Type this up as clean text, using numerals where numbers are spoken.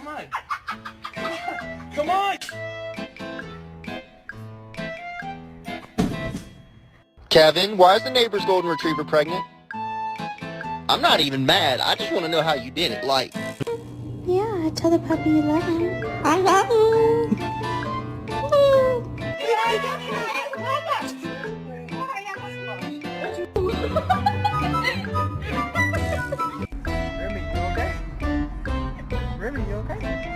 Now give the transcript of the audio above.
Come on. Come on. Kevin, why is the neighbor's golden retriever pregnant? I'm not even mad. I just want to know how you did it. Like, Yeah, tell the puppy you love him. I love you. Remy, you okay? Remy, you okay?